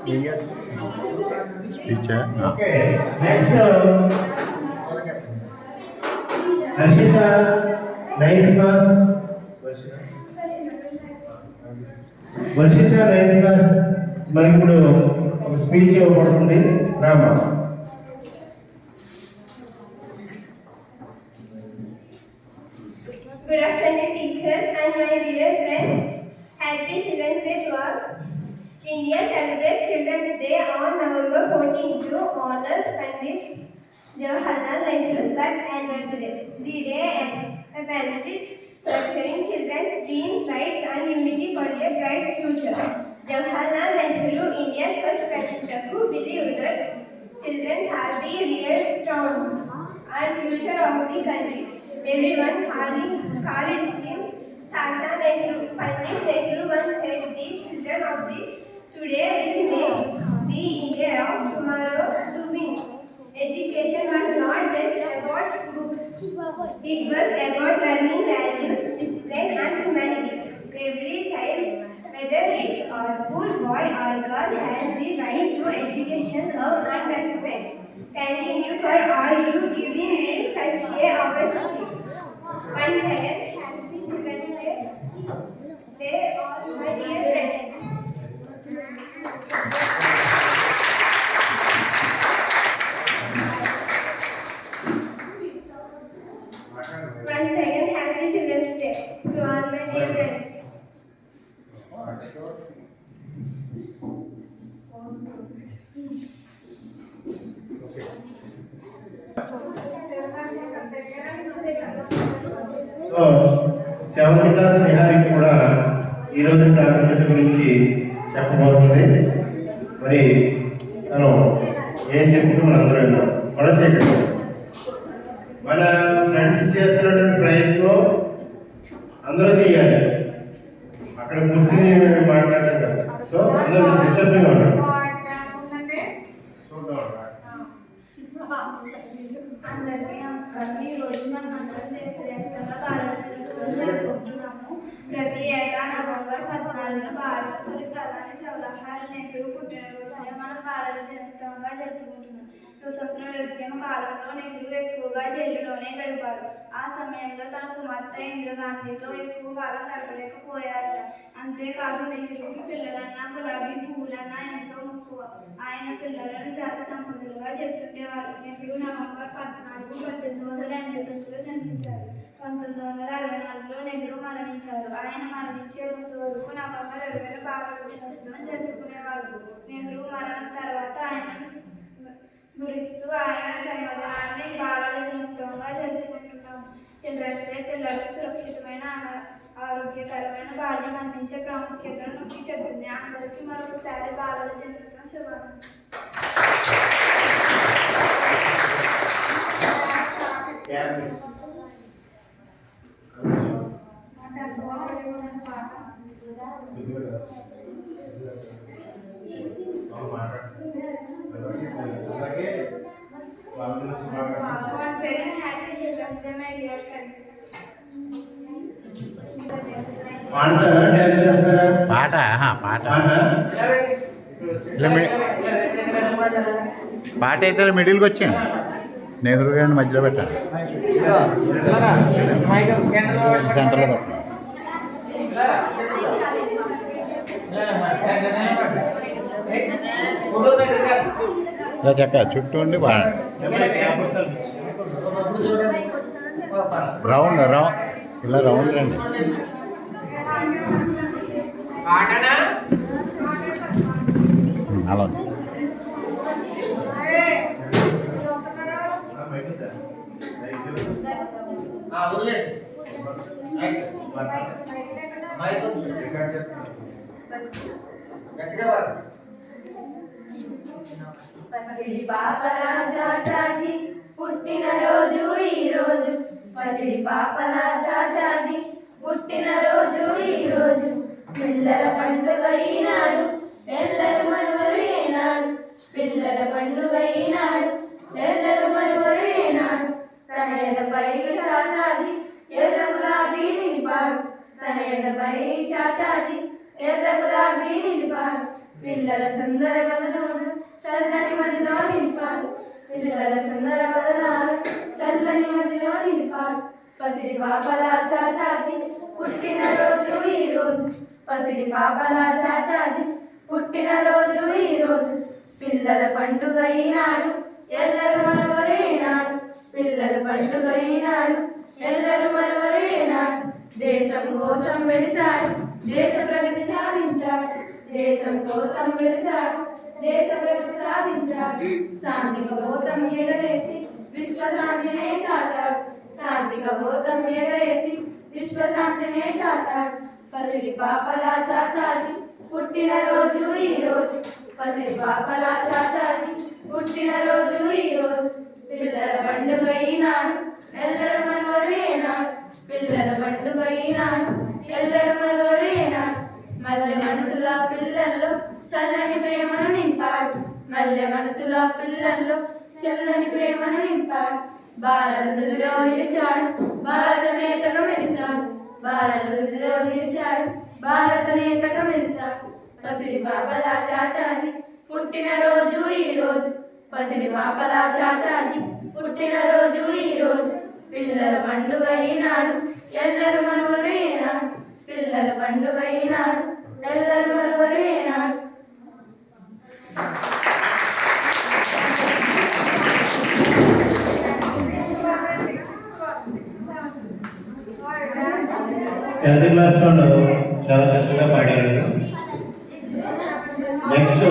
Speech. Okay. Next, Arshita, 9th class. Varshita 9th class. మరి ఇప్పుడు ఒక స్పీచ్ ఇవ్వబడుతుంది. Rama. Good afternoon, teachers and my dear friends. Happy Children's Day to all. India celebrates Children's Day on November 14 to honor Pandit Jawaharlal Nehru's birth anniversary. The day emphasizes nurturing children's dreams, rights, and unity for a bright future. Jawaharlal Nehru, India's first Prime Minister, who believed that children are the real strong and future of the country. Everyone called him Chacha Nehru. Pandit Nehru once said, "The children of the today will make the India of tomorrow to win." Education was not just about books. It was about learning values, discipline, and humanity. Every child, whether rich or poor, boy or girl, has the right to education, love, and respect. Thanking you for all you giving me such a opportunity. Once again, happy Children's Day, all my dear friends. Once again, happy Children's Day to all my dear friends. So 7th class విహారికి కూడా ఈరోజు ప్రాధాన్యత గురించి చెప్పబోతుంది. మరి తను ఏం చెప్పిందో మనందరూ విన్నాం. కూడా చేయకండి. మన ఫ్రెండ్స్ చేస్తున్నటువంటి ప్రయత్నం అందరూ చేయాలి. అక్కడ కూర్చుని మాట్లాడాలి కదా. సో అందరూ డిసిప్లిన్ ఉండాలి. అందరికీ నమస్కారం. ఈ రోజు మనం అందరం దేశవ్యాప్తంగా భారత దినోత్సవం జరుపుకుంటున్నాము. ప్రతి ఏటా నవంబర్ 14న భారతదేశ ప్రధాని జవహర్లాల్ నెహ్రూ పుట్టినరోజునే మనం భారత దినోత్సవంగా జరుపుకుంటున్నాం. స్వతంత్ర ఉద్యమ కాలంలో నెహ్రూ ఎక్కువగా జైలులోనే గడిపారు. ఆ సమయంలో తన కుమార్తె ఇందిరాగాంధీతో ఎక్కువ కాలం గడపలేకపోయారట. అంతేకాదు నెహ్రూకి పిల్లలన్నా గులాబీ పువ్వులన్నా ఎంతో మక్కువ. ఆయన పిల్లలను జాతి సంపదలుగా చెప్తుండేవారు. నెహ్రూ నవంబర్ 14, 1882లో జన్మించారు. 1964లో నెహ్రూ మరణించారు. ఆయన మరణించే ముందు వరకు నవంబర్ 20న భారత దినోత్సవం జరుపుకునేవారు. నెహ్రూ మరణం తర్వాత ఆయన స్మరిస్తూ ఆయన జన్మదినాన్ని బాలల దినోత్సవంగా జరుపుకుంటున్నాము. చిల్డ్రన్స్ డే పిల్లలకు సురక్షితమైన ఆరోగ్యకరమైన బాల్యం అందించే ప్రాముఖ్యతను నొక్కి చెప్తుంది. అందరికీ మరొకసారి బాలల దినోత్సవం శుభాకాంక్షలు. పాట పాట అయితే మిడిల్కి వచ్చాను. నెహ్రూ గారిని మధ్యలో పెట్టాను. సెంటర్లో పెట్టాను. ఇలా చక్క చుట్టూ ఉండి రౌండ్ ఇలా రౌండ్ రండి. అలా పసిడి పాపల చాచాజీ పుట్టినరోజు ఈరోజు. పసిడి పాపల చాచాజీ పుట్టినరోజు ఈరోజు. పిల్లల పండుగ ఈనాడు, ఎల్లరు మనవరు ఏనాడు. పిల్లల పండుగ ఈనాడు, ఎల్లరు మనవరు ఏనాడు. తన ఎదపై చాచాజీ ఎర్ర గులాబీ నిలిపాడు. తన ఎదపై చాచాజీ ఎర్ర గులాబీ నిలిపాడు. పిల్లల సుందర వదనాలు చల్లని మదిలో నింపాడు పిల్లల సుందర వదనాలు చల్లని మదిలో నింపాడు పసిడి పాపల చాచాజీ పుట్టిన రోజు ఈ రోజు పసిడి పాపల చాచాజీ పుట్టిన రోజు ఈ రోజు పిల్లల పండుగ ఈనాడు ఎల్లరు మరువరేనాడు పిల్లల పండుగ ఈనాడు ఎల్లరు మరువరేనాడు దేశం కోసం వెలిసాడు దేశ ప్రగతి సాధించాడు దేశం కోసం వెలిసాడు దేశ ప్రగతి సాధించాడు శాంతిక బోధం ఎగరేసి విశ్వశాంతినే చాటాడు శాంతిక బోధం ఎగరేసి విశ్వశాంతినే చాటాడు పసిడి పాపల చాచాజీ పుట్టిన రోజు ఈ రోజు పసిడి పాపల చాచాజీ పుట్టిన రోజు ఈ రోజు పిల్లల పండుగ ఈనాడు ఎల్లరు మరువరేనాడు పిల్లల పండుగ ఈనాడు ఎల్లరు మరువరేనాడు మల్లె మనసుల పిల్లల్లో చల్లని ప్రేమను నింపాడు మల్లె మనసుల పిల్లల్లో చల్లని ప్రేమను నింపాడు బాలల హృదిలో నిలిచాడు భారత నేతగా మెలిశాడు బాలల హృదిలో నిలిచాడు భారత నేతగా మెలిశాడు పసిడి పాపల చాచాజీ పుట్టిన రోజు ఈ రోజు పసిడి పాపల చాచాజీ పుట్టిన రోజు ఈ రోజు పిల్లల పండుగ ఈనాడు ఎల్లరు మరువరేనాడు పిల్లల పండుగ ఈనాడు ఎల్లరు మరువరేనాడు టెన్త్ క్లాస్ వాళ్ళు చాలా చక్కగా పాడారు. Next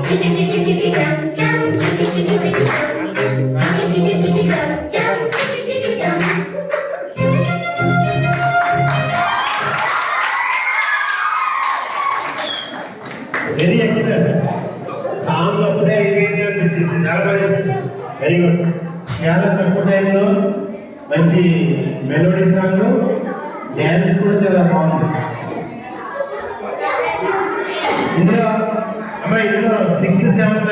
Chicky, chicky, chicky, jump, jump, chicky, chicky, chicky, jump, chicky, chicky. Very excellent. Song అప్పుడే అయిపోయింది అనిపించింది. చాలా బాగా చేసింది. Very good. చాలా తక్కువ టైంలో మంచి మెలోడీ సాంగ్, డ్యాన్స్ కూడా చాలా బాగుంది. ఇందులో అమ్మా ఇందులో 6th 7th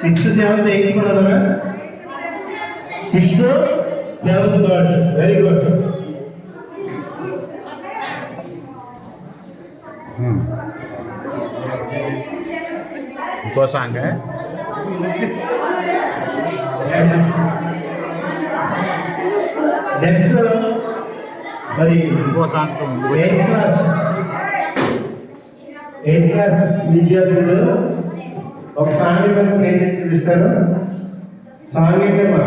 6th 7th 8th కూడా ఉన్నారా? 6th 7th birds. Very good. ఇంకో సాంగ్ నెక్స్ట్ మరి ఇంకో సాంగ్ ముందు 8th క్లాస్ విద్యార్థులు ఒక సాంగ్ ప్లే చేసి చూపిస్తారు. సాంగ్ ఏంటమ్మా?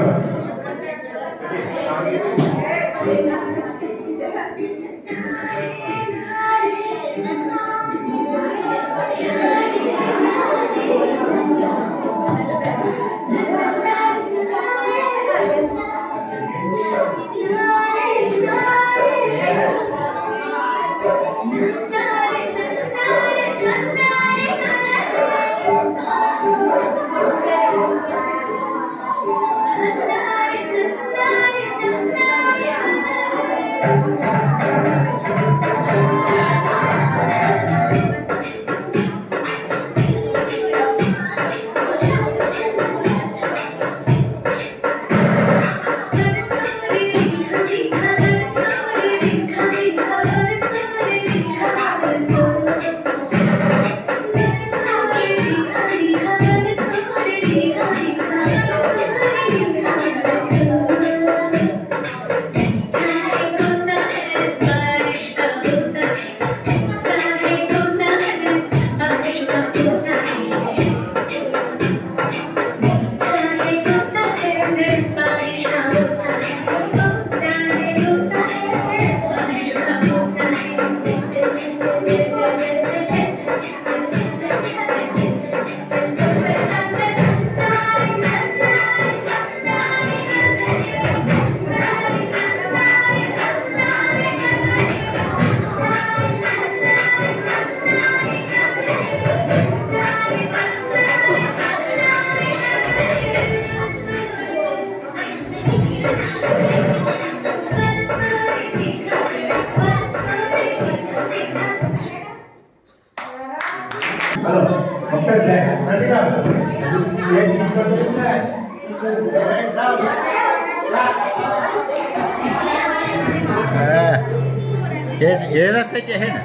చేసి ఏదొస్తే చేయండి.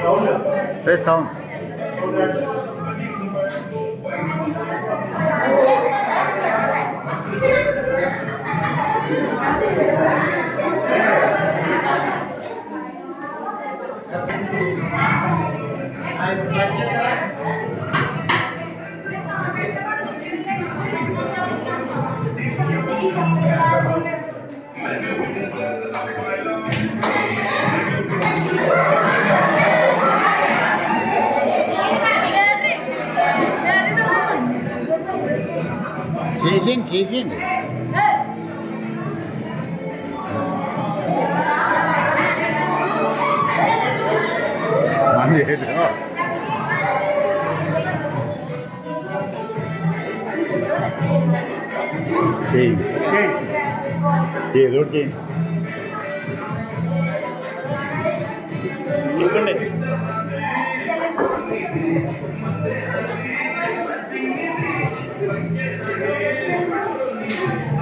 సౌండ్ చేసింది మంది చేయండి ఏదో చేయండి. చెప్పండి.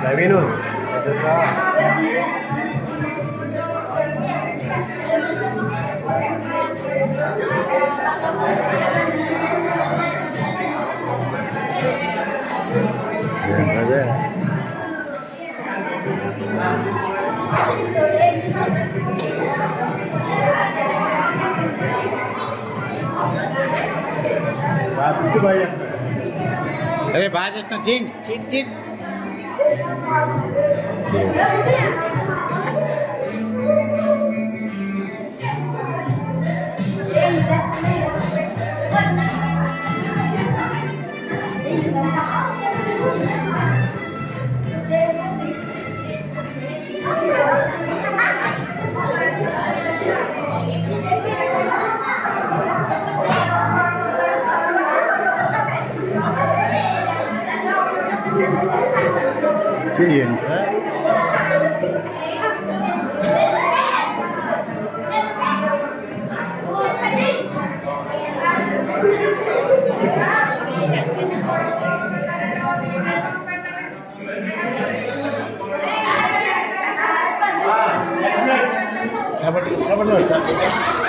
నవీను అదే అరే బాగా చేస్తాను. చేయండి చేయండి. చెయ్యండి Excellent. చప్పట్లు చప్పట్లు